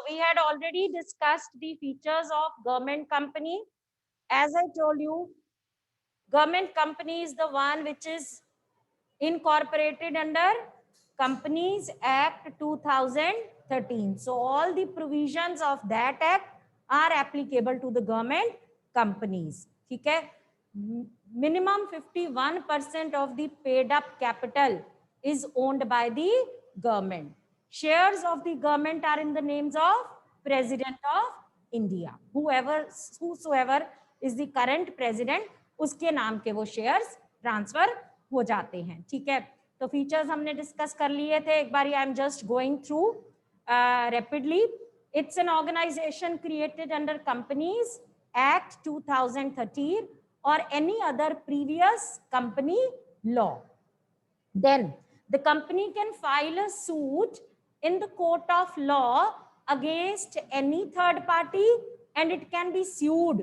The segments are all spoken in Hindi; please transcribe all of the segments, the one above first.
we had already discussed the features of government company. As I told you, government company is the one which is incorporated under Companies Act 2013. So all the provisions of that act are applicable to the government companies. ठीक है? Minimum 51% of the paid up capital is owned by the government. Shares of the government are in the names of President of India. Whosoever is the current president, उसके नाम के वो शेयर्स ट्रांसफर हो जाते हैं. ठीक है? तो फीचर्स हमने डिस्कस कर लिए थे. एक बार I am just going through rapidly. It's an organisation created under companies act 2013 or any other previous company law. Then the company can file a suit in the court of law against any third party and it can be sued.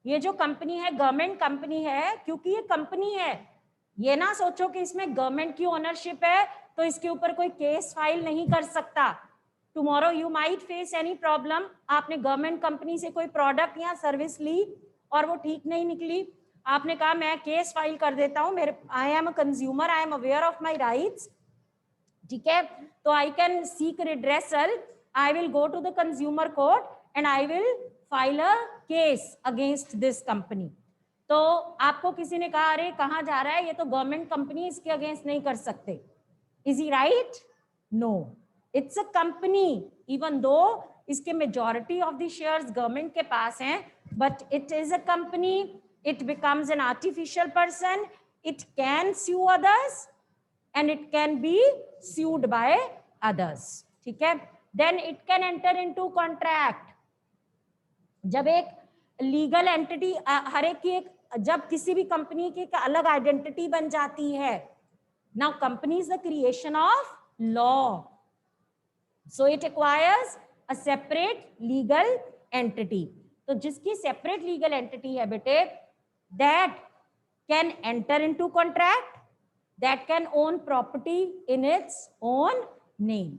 ये जो कंपनी है गवर्नमेंट कंपनी है, क्योंकि ये कंपनी है, ये ना सोचो कि इसमें गवर्नमेंट की ओनरशिप है तो इसके ऊपर कोई केस फाइल नहीं कर सकता. Tomorrow you might face any problem. आपने गवर्नमेंट कंपनी से कोई प्रोडक्ट या सर्विस ली और वो ठीक नहीं निकली, आपने कहा मैं केस फाइल कर देता हूं, मेरे I am a consumer, I am aware of my rights. ठीक है? तो I can seek redressal. I will go to the consumer court and I will file a case against this company. तो आपको किसी ने कहा अरे कहाँ जा रहा है, ये तो गवर्नमेंट कंपनी, इसके अगेंस्ट नहीं कर सकते. Is he right? No, it's a company. Even though इसके majority of the shares government के पास हैं, but it is a company, it becomes an artificial person, it can sue others and it can be sued by others. ठीक है? Then it can enter into contract. जब एक लीगल एंटिटी, हर एक की एक, जब किसी भी कंपनी की एक अलग आइडेंटिटी बन जाती है. Now company is the creation of law, so it acquires a separate legal entity. तो जिसकी सेपरेट लीगल एंटिटी है बेटे, that can enter into contract, that can own property in its own name.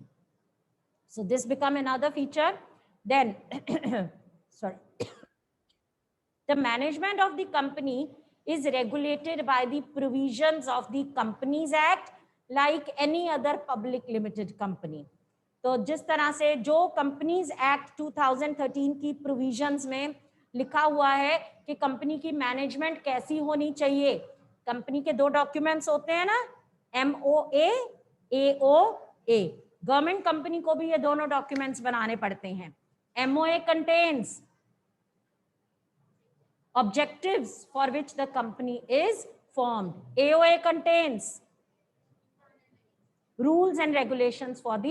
So this become another feature. Then sorry, the management of the company is regulated by the provisions of the Companies Act like any other public limited company. तो जिस तरह से जो कंपनीज एक्ट 2013 की प्रोविजंस में लिखा हुआ है कि कंपनी की मैनेजमेंट कैसी होनी चाहिए. कंपनी के दो डॉक्यूमेंट्स होते हैं ना, MOA, AOA. गवर्नमेंट कंपनी को भी ये दोनों डॉक्यूमेंट्स बनाने पड़ते हैं. MOA contains objectives for which the company is formed. AOA contains rules and regulations for the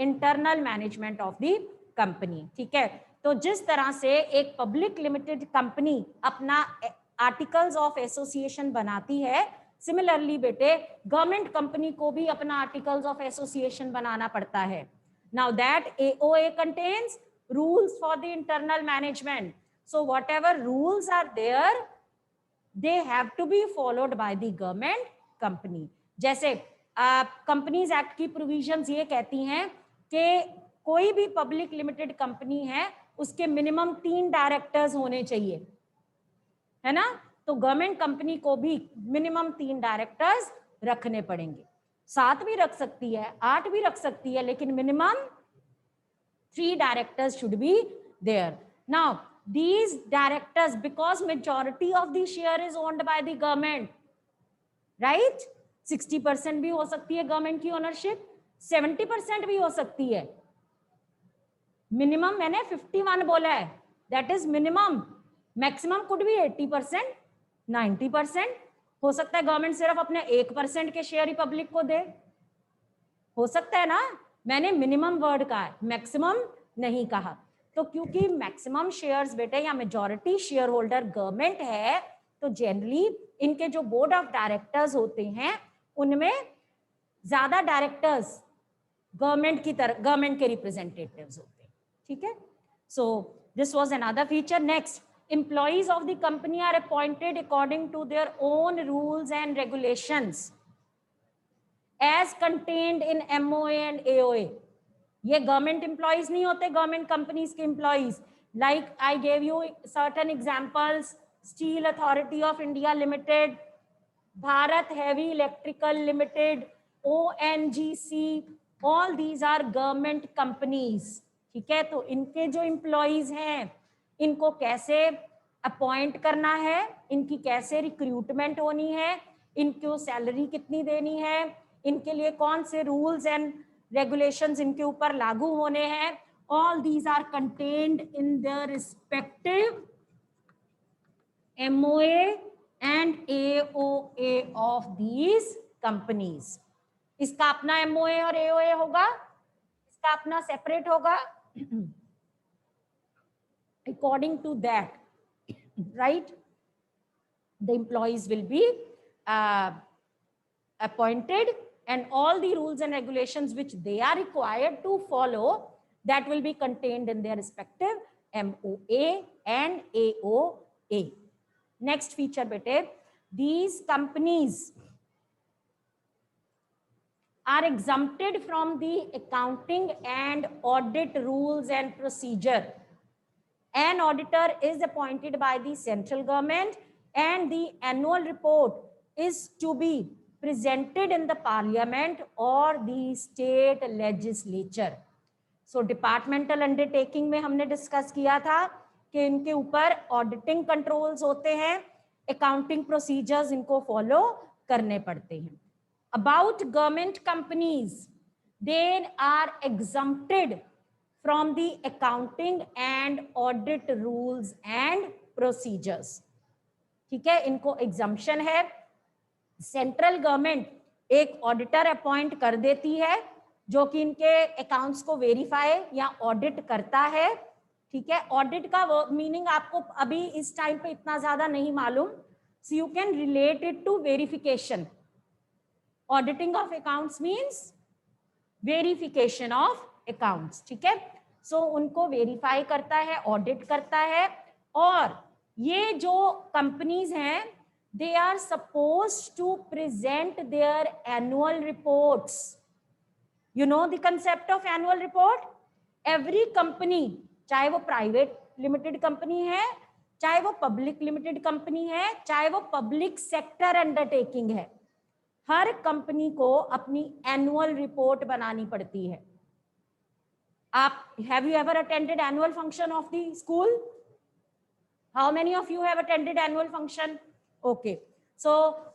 internal management of the company. ठीक है? तो जिस तरह से एक पब्लिक लिमिटेड कंपनी अपना आर्टिकल्स ऑफ एसोसिएशन बनाती है, सिमिलरली बेटे गवर्नमेंट कंपनी को भी अपना आर्टिकल्स ऑफ एसोसिएशन बनाना पड़ता है. Now that AOA contains rules for the internal management. So whatever rules are there, they have to be followed by the government company. जैसे कंपनीज एक्ट की प्रोविजंस ये कहती हैं कि कोई भी पब्लिक लिमिटेड कंपनी है उसके मिनिमम 3 डायरेक्टर्स होने चाहिए, है ना? तो गवर्नमेंट कंपनी को भी मिनिमम 3 डायरेक्टर्स रखने पड़ेंगे. 7 भी रख सकती है, 8 भी रख सकती है, लेकिन minimum 3 directors should be there. Now these directors, because majority of the share is owned by the government, right? 60% भी हो सकती है गवर्नमेंट की ओनरशिप, 70% भी हो सकती है. मिनिमम मैंने 51 बोला है, that is minimum. Maximum could भी 80%, 90% हो सकता है. गवर्नमेंट सिर्फ अपने 1% के शेयर ही पब्लिक को दे, हो सकता है ना. मैंने मिनिमम वर्ड कहा है, मैक्सिमम नहीं कहा. तो क्योंकि मैक्सिमम शेयर्स बेटे या मेजॉरिटी शेयर होल्डर गवर्नमेंट है, तो जनरली इनके जो बोर्ड ऑफ डायरेक्टर्स होते हैं उनमें ज्यादा डायरेक्टर्स गवर्नमेंट की तरफ, गवर्नमेंट के रिप्रेजेंटेटिव्स होते हैं. ठीक है? So this was another feature. Next, employees of the company are appointed according to their own rules and regulations as contained in MOA and AOA. ये गवर्नमेंट एम्प्लॉयज नहीं होते, गवर्नमेंट कंपनीज के employees. Like I gave you certain examples, steel authority of India limited, Bharat heavy electrical limited, ONGC, all these are government companies. ठीक है, तो इनके जो एम्प्लॉयज हैं इनको कैसे अपॉइंट करना है, इनकी कैसे रिक्रूटमेंट होनी है, इनको सैलरी कितनी देनी है, इनके लिए कौन से रूल्स एंड regulations इनके ऊपर लागू होने हैं, all these are contained in the respective MOA and AOA of these companies. इसका अपना MOA और AOA होगा, इसका अपना सेपरेट होगा. According to that, right, the employees will be appointed, and all the rules and regulations which they are required to follow, that will be contained in their respective MOA and AOA. Next feature bete, these companies are exempted from the accounting and audit rules and procedure. An auditor is appointed by the central government and the annual report is to be presented in the parliament or the state legislature. So departmental undertaking में हमने डिस्कस किया था कि इनके ऊपर ऑडिटिंग कंट्रोल्स होते हैं, अकाउंटिंग प्रोसीजर्स इनको फॉलो करने पड़ते हैं. About government companies, they are exempted from the accounting and audit rules and procedures. ठीक है, इनको एग्जम्पशन है. सेंट्रल गवर्नमेंट एक ऑडिटर अपॉइंट कर देती है जो कि इनके अकाउंट्स को वेरीफाई या ऑडिट करता है. ठीक है, ऑडिट का मीनिंग आपको अभी इस टाइम पे इतना ज्यादा नहीं मालूम, so you can relate it to verification. Auditing of accounts means verification of accounts. ठीक है, सो उनको वेरीफाई करता है, ऑडिट करता है. और ये जो कंपनीज हैं, they are supposed to present their annual reports. You know the concept of annual report? Every company, चाहे वो प्राइवेट लिमिटेड कंपनी है, चाहे वो पब्लिक लिमिटेड कंपनी है, चाहे वो पब्लिक सेक्टर अंडरटेकिंग है, हर कंपनी को अपनी एनुअल रिपोर्ट बनानी पड़ती है. आप have you ever attended annual function of the school? How many of you have attended annual function? Okay, so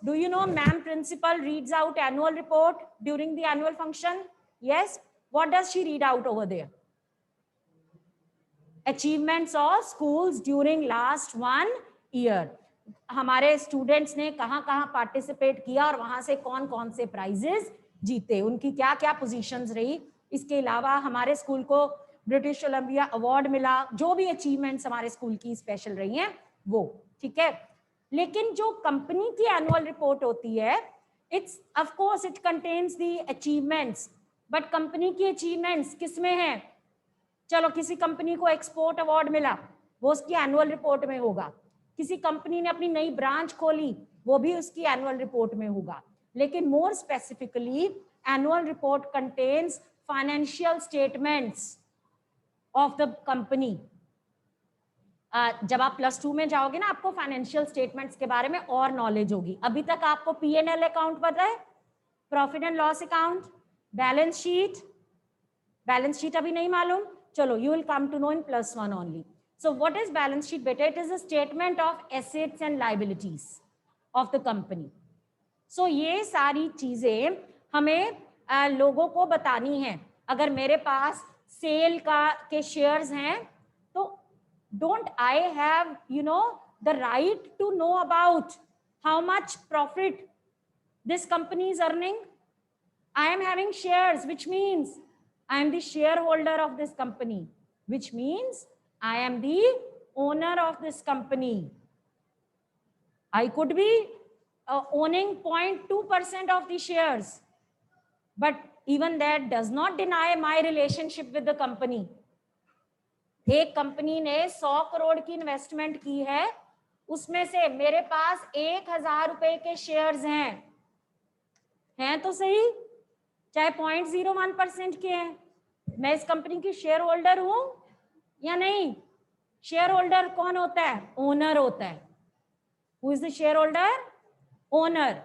do you know ma'am principal reads out annual report during the annual function? Yes. What does she read out over there? Achievements of schools during last 1 year. हमारे स्टूडेंट्स ने कहाँ कहाँ पार्टिसिपेट किया और वहां से कौन कौन से प्राइजेस जीते, उनकी क्या क्या पोजीशंस रही. इसके अलावा हमारे स्कूल को ब्रिटिश ओलंपिया अवार्ड मिला, जो भी अचीवमेंट्स हमारे स्कूल की स्पेशल रही हैं वो. ठीक है, लेकिन जो कंपनी की एनुअल रिपोर्ट होती है, it's of course it contains the achievements, but company की अचीवमेंट्स किसमें हैं? चलो, किसी कंपनी को एक्सपोर्ट अवार्ड मिला, वो उसकी एनुअल रिपोर्ट में होगा. किसी कंपनी ने अपनी नई ब्रांच खोली, वो भी उसकी एनुअल रिपोर्ट में होगा. लेकिन more specifically annual report contains financial statements of the company. जब आप +2 में जाओगे ना, आपको फाइनेंशियल स्टेटमेंट्स के बारे में और नॉलेज होगी. अभी तक आपको P&L अकाउंट पता है, profit and loss account, balance sheet अभी नहीं मालूम. चलो, you will come to know in +1 only. So what is balance sheet बेटा? It is a statement of assets and liabilities of the company. So ये सारी चीजें हमें लोगों को बतानी है. अगर मेरे पास सेल के शेयर्स हैं, तो don't I have the right to know about how much profit this company is earning? I am having shares, which means I am the shareholder of this company, which means I am the owner of this company. I could be owning 0.2% of the shares, but even that does not deny my relationship with the company. एक कंपनी ने 100 करोड़ की इन्वेस्टमेंट की है, उसमें से मेरे पास 1000 रुपए के शेयर्स हैं तो सही, चाहे 0.01% के हैं, मैं इस कंपनी की शेयर होल्डर हूं या नहीं? शेयर होल्डर कौन होता है? ओनर होता है। Who is the share holder? Owner.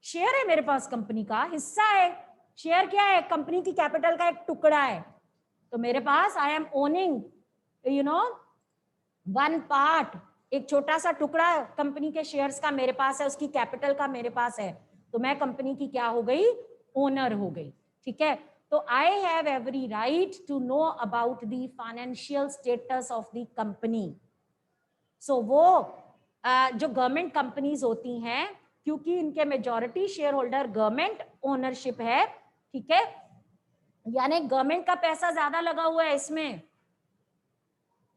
Share है मेरे पास, कंपनी का हिस्सा है। शेयर क्या है? कंपनी की कैपिटल का एक टुकड़ा है। तो मेरे पास I am owning one part, एक छोटा सा टुकड़ा कंपनी के शेयर्स का मेरे पास है, उसकी कैपिटल का मेरे पास है। तो मैं कंपनी की क्या हो गई? ओनर हो गई। ठीक है, तो I have every right to know about the financial status of the company. So वो जो गवर्नमेंट कंपनीज होती हैं, क्योंकि इनके majority shareholder government ownership है, ठीक है, यानी गवर्नमेंट का पैसा ज्यादा लगा हुआ है इसमें।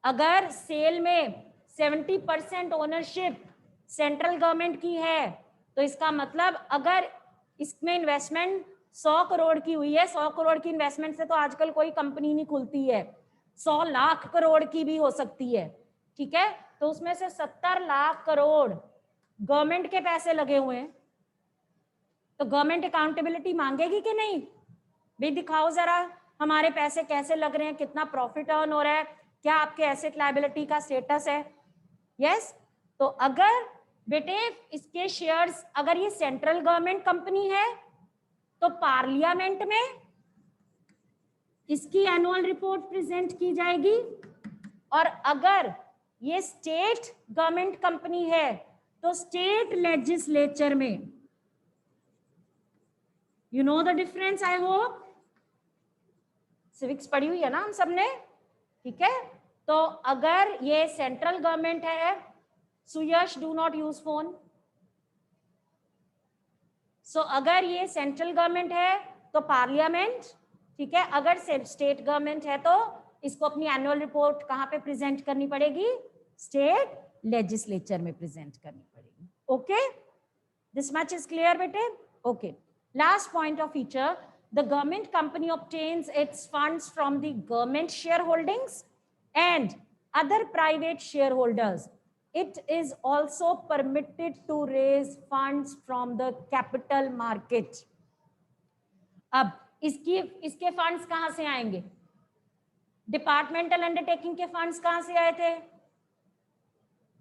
अगर सेल में 70% ओनरशिप सेंट्रल गवर्नमेंट की है, तो इसका मतलब अगर इसमें इन्वेस्टमेंट 100 करोड़ की हुई है, 100 करोड़ की इन्वेस्टमेंट से तो आजकल कोई कंपनी नहीं खुलती है, 100 लाख करोड़ की भी हो सकती है। ठीक है, तो उसमें से 70 लाख करोड़ गवर्नमेंट के पैसे लगे हुए हैं। तो गवर्नमेंट अकाउंटेबिलिटी मांगेगी कि नहीं? भी दिखाओ जरा हमारे पैसे कैसे लग रहे हैं, कितना प्रॉफिट अर्न हो रहा है, क्या आपके एसेट लायबिलिटी का स्टेटस है। यस, तो अगर बेटे इसके शेयर्स, अगर ये सेंट्रल गवर्नमेंट कंपनी है तो पार्लियामेंट में इसकी एनुअल रिपोर्ट प्रेजेंट की जाएगी, और अगर ये स्टेट गवर्नमेंट कंपनी है तो स्टेट लेजिस्लेचर में। You know the difference, I hope. Civics पढ़ी हुई है ना हम सबने, ठीक है। तो अगर ये सेंट्रल गवर्नमेंट है, सुयश डू नॉट यूज फोन। सो अगर ये सेंट्रल गवर्नमेंट है तो पार्लियामेंट, ठीक है। अगर स्टेट गवर्नमेंट है तो इसको अपनी एनुअल रिपोर्ट कहां पे प्रेजेंट करनी पड़ेगी? स्टेट लेजिस्लेचर में प्रेजेंट करनी पड़ेगी। Okay, this much is clear बेटे? Okay, last point of feature, the government company obtains its funds from the government shareholdings and other private shareholders. It is also permitted to raise funds from the capital market. अब इसके फंड्स कहां से आएंगे? डिपार्टमेंटल अंडरटेकिंग के फंड्स कहां से आए थे?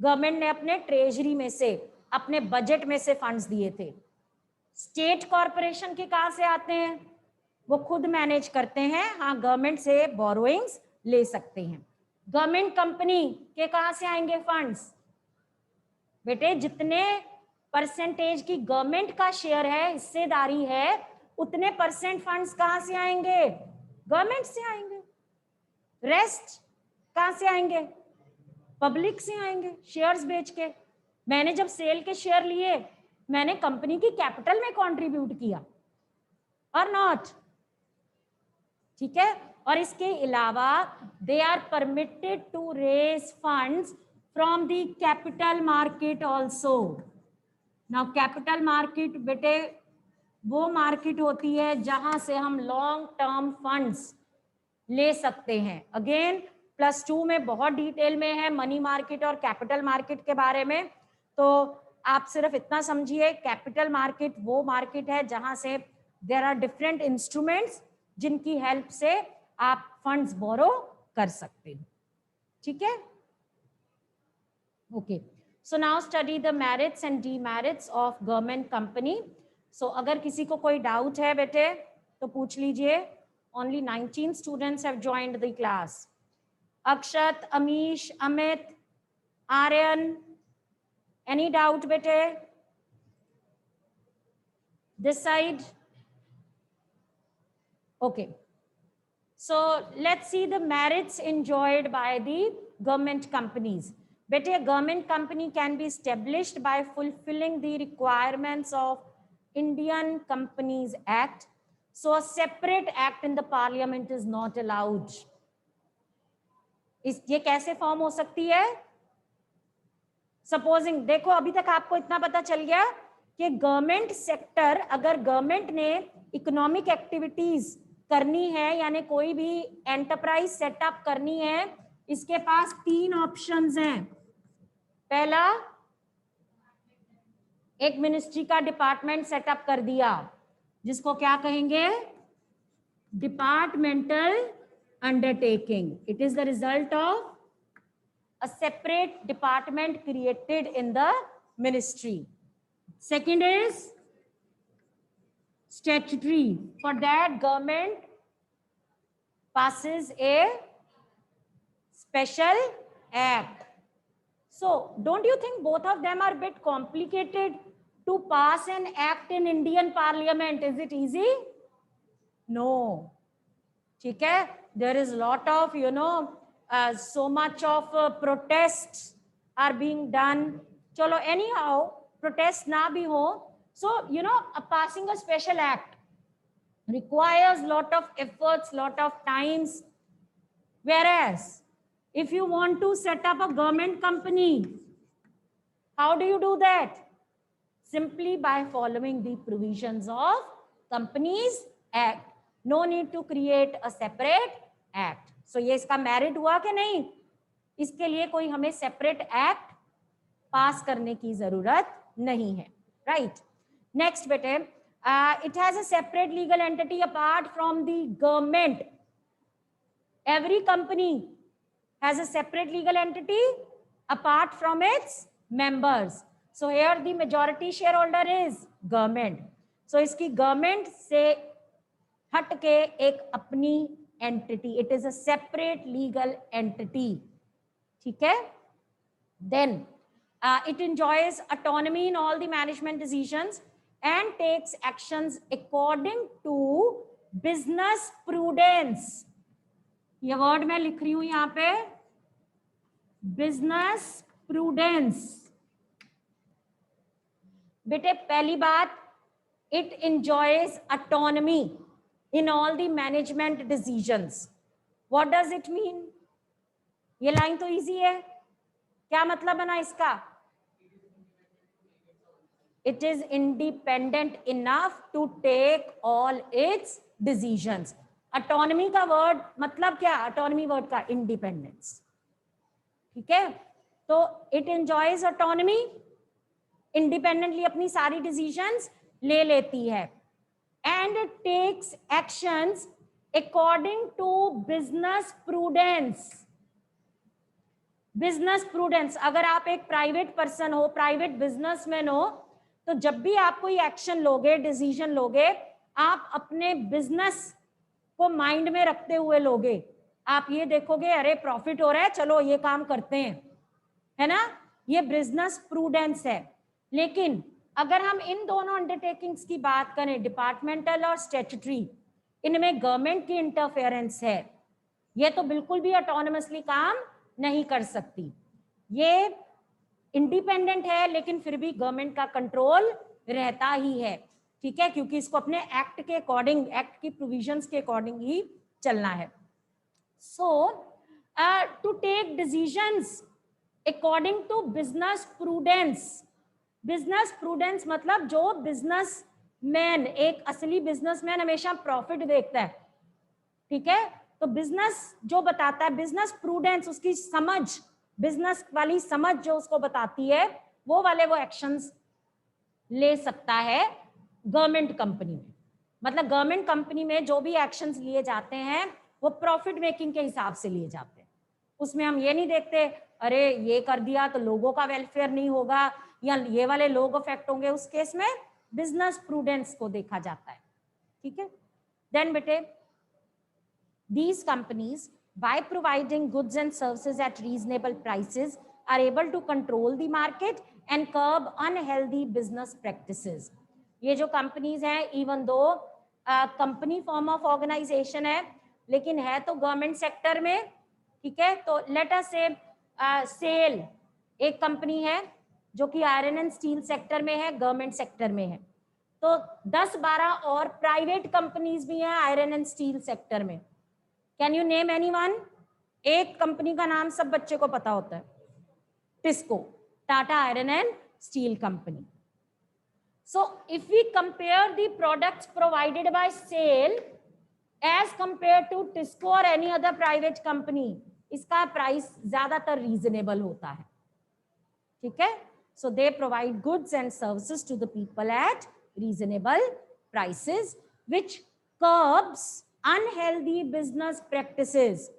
गवर्नमेंट ने अपने ट्रेजरी में से, अपने बजट में से फंड्स दिए थे। स्टेट कॉर्पोरेशन के कहां से आते हैं? वो खुद मैनेज करते हैं, हाँ गवर्नमेंट से बोरोइंग्स ले सकते हैं। गवर्नमेंट कंपनी के कहां से आएंगे फंड्स? बेटे जितने परसेंटेज की गवर्नमेंट का शेयर है, हिस्सेदारी है, उतने परसेंट फंड्स कहां से आएंगे? गवर्नमेंट से आएंगे। रेस्ट कहां से आएंगे? पब्लिक से आएंगे, शेयर्स बेच के। मैंने जब सेल के शेयर लिए, मैंने कंपनी की कैपिटल में कंट्रीब्यूट किया और नॉट, ठीक है। और इसके अलावा they are permitted to raise funds from the capital market also. Now capital market बेटे वो मार्केट होती है जहां से हम लॉन्ग टर्म फंड्स ले सकते हैं। अगेन +2 में बहुत डिटेल में है मनी मार्केट और कैपिटल मार्केट के बारे में, तो आप सिर्फ इतना समझिए, कैपिटल मार्केट वो मार्केट है जहां से देयर आर डिफरेंट इंस्ट्रूमेंट्स जिनकी हेल्प से आप फंड्स बोरो कर सकते हो, ठीक है। Okay, so now study the merits and demerits of government company. So अगर किसी को कोई डाउट है बेटे तो पूछ लीजिए। Only 19 students have joined the class. Akshat, Amish, Amit, Aryan, any doubt bete? This side? Okay. So let's see the merits enjoyed by the government companies. Bete, a government company can be established by fulfilling the requirements of Indian Companies Act. So a separate act in the parliament is not allowed. ये कैसे फॉर्म हो सकती है? सपोजिंग, देखो अभी तक आपको इतना पता चल गया कि गवर्नमेंट सेक्टर, अगर गवर्नमेंट ने इकोनॉमिक एक्टिविटीज करनी है, यानी कोई भी एंटरप्राइज सेटअप करनी है, इसके पास 3 ऑप्शंस हैं। पहला, एक मिनिस्ट्री का डिपार्टमेंट सेटअप कर दिया, जिसको क्या कहेंगे? Departmental undertaking. It is the result of a separate department created in the ministry. Second is statutory. For that, government passes a special act. So, don't you think both of them are a bit complicated to pass an act in Indian Parliament? Is it easy? No. ठीक है? There is a lot of, so much of protests are being done. चलो, anyhow, protests ना भी हो. So, passing a special act requires lot of efforts, lot of times. Whereas, if you want to set up a government company, how do you do that? Simply by following the provisions of Companies Act. No need to create a separate act. So ये इसका merit हुआ कि नहीं? इसके लिए कोई हमें separate act पास करने की जरूरत नहीं है. Right? Next बेटे, it has a separate legal entity apart from the government. Every company has a separate legal entity apart from its members. So here the majority shareholder is government. So इसकी government से हट के एक अपनी entity. It is a separate legal entity. ठीक है? Then it enjoys autonomy in all the management decisions and takes actions according to business prudence. ये word मैं लिख रही हूं यहाँ पे, business prudence. बेटे पहली बात, it enjoys autonomy in all the management decisions. What does it mean? ये लाइन तो इजी है, क्या मतलब बना इसका? It is independent enough to take all its decisions. Autonomy का वर्ड मतलब क्या? Autonomy वर्ड का independence. ठीक है? तो it enjoys autonomy, independently अपनी सारी decisions ले लेती है, and it takes actions according to business prudence. Business prudence, अगर आप एक प्राइवेट पर्सन हो, प्राइवेट बिजनेसमैन हो, तो जब भी आप कोई एक्शन लोगे, डिसीजन लोगे, आप अपने बिजनेस को माइंड में रखते हुए लोगे. आप ये देखोगे, अरे प्रॉफिट हो रहा है, चलो ये काम करते हैं, है ना? ये बिजनेस प्रूडेंस है. लेकिन अगर हम इन दोनों अंडरटेकिंग्स की बात करें, डिपार्टमेंटल और स्टैट्यूटरी, इनमें गवर्नमेंट की इंटरफेरेंस है. ये तो बिल्कुल भी ऑटोनमसली काम नहीं कर सकती. ये इंडिपेंडेंट है, लेकिन फिर भी गवर्नमेंट का कंट्रोल रहता ही है. ठीक है? क्योंकि इसको अपने एक्ट के अकॉर्डिंग, एक्ट की प्रोविजंस के अकॉर्डिंग ही चलना है. So to take decisions according to business prudence. Business prudence मतलब जो बिजनेसमैन, एक असली बिजनेसमैन हमेशा प्रॉफिट देखता है. ठीक है? तो बिजनेस जो बताता है, बिजनेस प्रूडेंस, उसकी समझ, बिजनेस वाली समझ जो उसको बताती है, वो वाले वो एक्शंस ले सकता है गवर्नमेंट कंपनी में. मतलब गवर्नमेंट कंपनी में जो भी एक्शंस लिए जाते हैं वो प्रॉफिट मेकिंग के हिसाब से लिए जाते हैं. उसमें हम ये नहीं देखते अरे ये कर दिया तो लोगों का वेलफेयर नहीं होगा या ये वाले लोग अफेक्ट होंगे. उस केस में बिजनेस प्रूडेंस को देखा जाता है. ठीक है? देन बेटे, these companies, by providing goods and services at reasonable prices, are able to control the market and curb unhealthy business practices. ये जो companies हैं, even though company form of organization है, लेकिन है तो government sector में. ठीक है? तो let us say SAIL एक company है जो कि आयरन एंड स्टील सेक्टर में है, गवर्नमेंट सेक्टर में है. तो 10-12 और प्राइवेट कंपनीज भी हैं आयरन एंड स्टील सेक्टर में. Can you name anyone? एक कंपनी का नाम सब बच्चे को पता होता है, TISCO, Tata iron and steel company. So if we compare the products provided by SAIL as compared to TISCO और एनी अदर प्राइवेट कंपनी, इसका प्राइस ज्यादातर रीजनेबल होता है. ठीक है? So they provide goods and services to the people at reasonable prices, which curbs unhealthy business practices,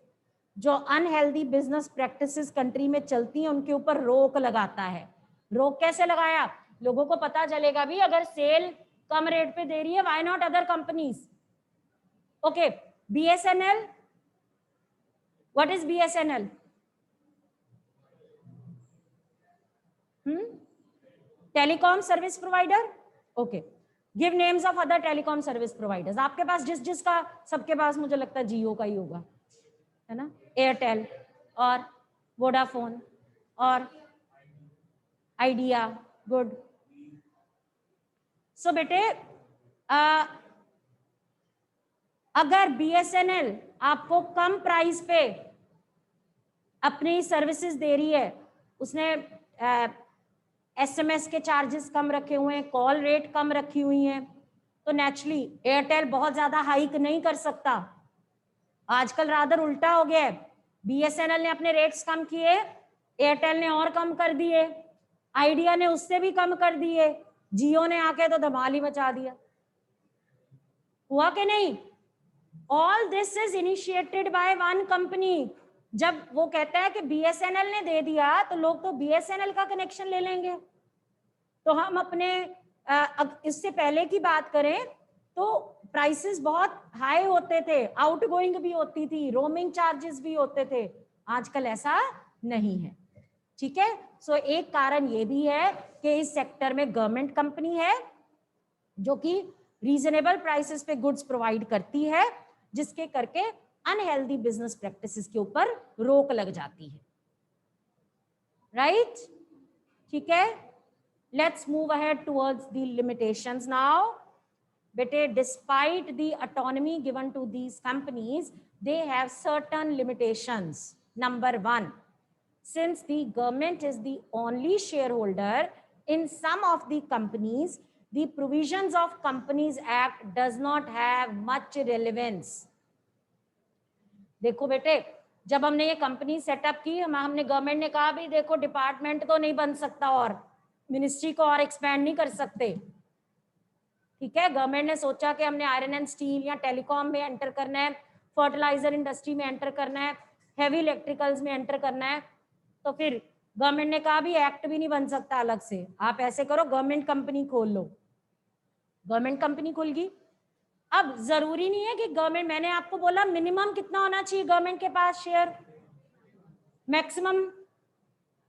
जो अनहेल्दी बिजनेस प्रैक्टिसेस कंट्री में चलती हैं उनके ऊपर रोक लगाता है। रोक कैसे लगाया? लोगों को पता चलेगा भी अगर सेल कम रेट पे दे रही है, why not other companies. Okay, BSNL, what is BSNL? Telecom service provider. Okay, give names of other telecom service providers. आपके पास जिसका, सबके पास मुझे लगता है जियो का ही होगा, है ना, एयरटेल और वोडाफोन और आइडिया। गुड। सो बेटे, अगर बीएसएनएल आपको कम प्राइस पे अपनी सर्विसेज दे रही है, उसने एसएमएस के चार्जेस कम रखे हुए हैं, कॉल रेट कम रखी हुई हैं, तो नेचुरली एयरटेल बहुत ज्यादा हाइक नहीं कर सकता। आजकल रादर उल्टा हो गया है, बीएसएनएल ने अपने रेट्स कम किए, एयरटेल ने और कम कर दिए, आइडिया ने उससे भी कम कर दिए, जियो ने आके तो धमाल ही मचा दिया। हुआ कि नहीं? All this is initiated by one company. जब वो कहता है कि बीएसएनएल ने दे दिया, तो लोग तो बीएसएनएल का कनेक्शन ले लेंगे। तो हम अपने इससे पहले की बात करें तो प्राइसेस बहुत हाई होते थे, आउटगोइंग भी होती थी, रोमिंग चार्जेस भी होते थे। आजकल ऐसा नहीं है। ठीक है, सो एक कारण ये भी है कि इस सेक्टर में गवर्नमेंट कंपनी है जो कि रीजनेबल प्राइसेस पे गुड्स प्रोवाइड करती है, जिसके करके अनहेल्दी बिजनेस प्रैक्टिसेस के ऊपर रोक लग जाती है। राइट? ठीक है, let's move ahead towards the limitations now. बेटे, despite the autonomy given to these companies, they have certain limitations. Number one, since the government is the only shareholder in some of the companies, the provisions of Companies Act does not have much relevance. देखो बेटे, जब हमने ये कंपनी सेटअप की, हमने गवर्नमेंट ने कहा भी देखो डिपार्टमेंट तो नहीं बन सकता और मिनिस्ट्री को और एक्सपैंड नहीं कर सकते। ठीक है, गवर्नमेंट ने सोचा कि हमने आयरन एंड स्टील या टेलीकॉम में एंटर करना है, फर्टिलाइजर इंडस्ट्री में एंटर करना है, हैवी इलेक्ट्रिकल्स में एंटर करना है, तो फिर गवर्नमेंट ने कहा भी एक्ट भी नहीं बन सकता अलग से, आप ऐसे करो गवर्नमेंट कंपनी खोल लो। गवर्नमेंट कंपनी खुल गई। अब जरूरी नहीं है कि गवर्नमेंट, मैंने आपको बोला मिनिमम कितना होना चाहिए गवर्नमेंट के पास शेयर, मैक्सिमम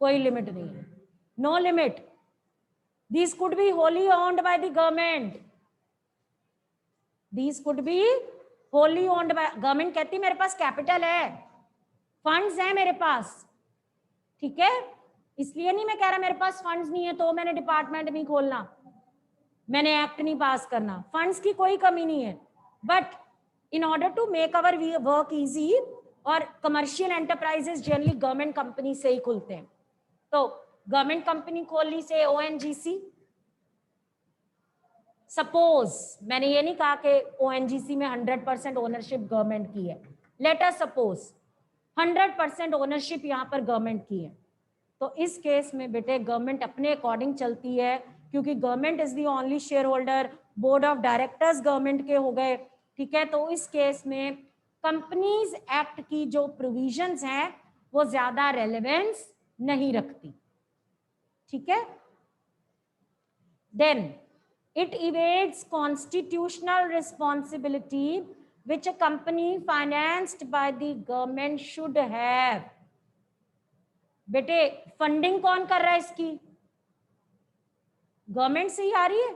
कोई लिमिट नहीं है, no limit. These could be wholly owned by the government. These could be wholly owned by government। कहती मेरे पास कैपिटल है, फंड्स है मेरे पास, ठीक है, इसलिए नहीं मैं कह रहा मेरे पास फंड्स नहीं है तो मैंने डिपार्टमेंट नहीं खोलना, मैंने एक्ट नहीं पास करना। फंड्स की कोई कमी नहीं है, but in order to make our work easy, और commercial enterprises generally government company से ही खुलते हैं, तो गवर्नमेंट कंपनी खोल ली से ओएनजीसी। सपोज, मैंने ये नहीं कहा कि ओएनजीसी में 100% ओनरशिप गवर्नमेंट की है, लेट अस सपोज 100% ओनरशिप यहाँ पर गवर्नमेंट की है, तो इस केस में बेटे गवर्नमेंट अपने अकॉर्डिंग चलती है, क्योंकि government is the only share holder, board of directors government के हो गए। ठीक है, तो इस केस में कंपनीज एक्ट की जो प्रोविजंस हैं वो ज्यादा रेलेवेंस नहीं रखती। ठीक है, then it evades constitutional responsibility which a company financed by the government should have। बेटे फंडिंग कौन कर रहा है इसकी? गवर्नमेंट से ही आ रही है,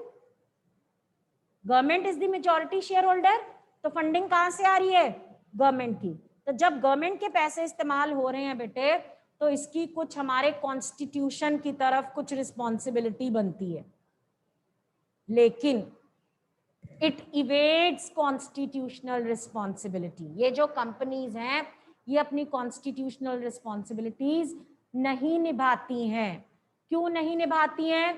government is the majority share holder, तो फंडिंग कहां से आ रही है? गवर्नमेंट की। तो जब गवर्नमेंट के पैसे इस्तेमाल हो रहे हैं बेटे, तो इसकी कुछ हमारे कॉन्स्टिट्यूशन की तरफ कुछ रिस्पॉन्सिबिलिटी बनती है, लेकिन इट इवेड्स कॉन्स्टिट्यूशनल रिस्पॉन्सिबिलिटी। ये जो कंपनीज हैं ये अपनी कॉन्स्टिट्यूशनल रिस्पॉन्सिबिलिटीज नहीं निभाती हैं। क्यों नहीं निभाती हैं?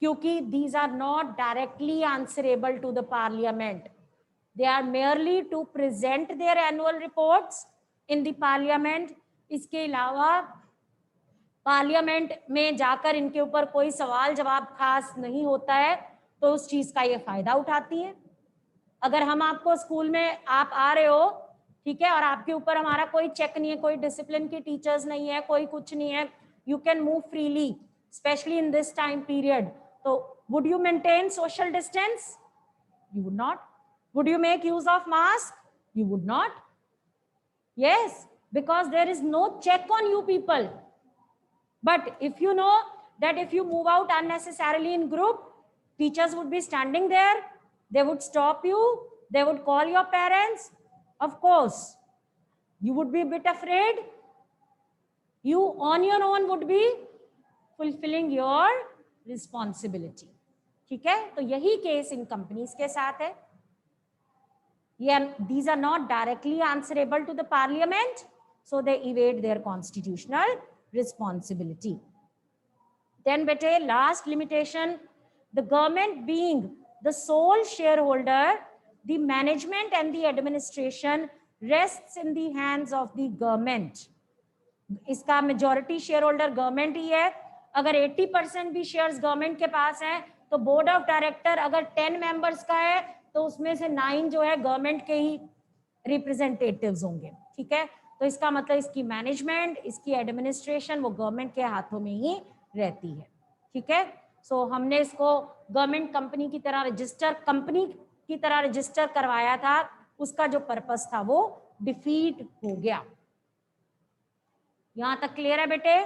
क्योंकि these are not directly answerable to the parliament, they are merely to present their annual reports in the parliament. इसके अलावा पार्लियामेंट में जाकर इनके ऊपर कोई सवाल जवाब खास नहीं होता है, तो उस चीज का ये फायदा उठाती है। अगर हम आपको स्कूल में आप आ रहे हो, ठीक है, और आपके ऊपर हमारा कोई चेक नहीं है, कोई डिसिप्लिन की टीचर्स नहीं है, कोई कुछ नहीं है, you can move freely, specially in this time period, तो would you maintain social distance? You would not. Would you make use of mask? You would not. Yes, because there is no check on you people. But if you know that if you move out unnecessarily in group, teachers would be standing there, they would stop you, they would call your parents. Of course, you would be a bit afraid. You on your own would be fulfilling your responsibility. ठीक है, तो यही केस इन कंपनीज के साथ है. These are not directly answerable to the parliament, so they evade their constitutional responsibility. Then bete, last limitation, the government being the sole shareholder, the management and the administration rests in the hands of the government. इसका मेजॉरिटी शेयर होल्डर गवर्नमेंट ही है. अगर 80% भी शेयर्स गवर्नमेंट के पास हैं, तो बोर्ड ऑफ डायरेक्टर अगर 10 मेंबर्स का है, तो उसमें से 9 जो है गवर्नमेंट के ही रिप्रेजेंटेटिव्स होंगे. ठीक है, तो इसका मतलब इसकी मैनेजमेंट, इसकी एडमिनिस्ट्रेशन वो गवर्नमेंट के हाथों में ही रहती है. ठीक है, सो हमने इसको गवर्नमेंट कंपनी की तरह रजिस्टर करवाया था, उसका जो पर्पस था वो डिफीट हो गया. यहां तक क्लियर है बेटे?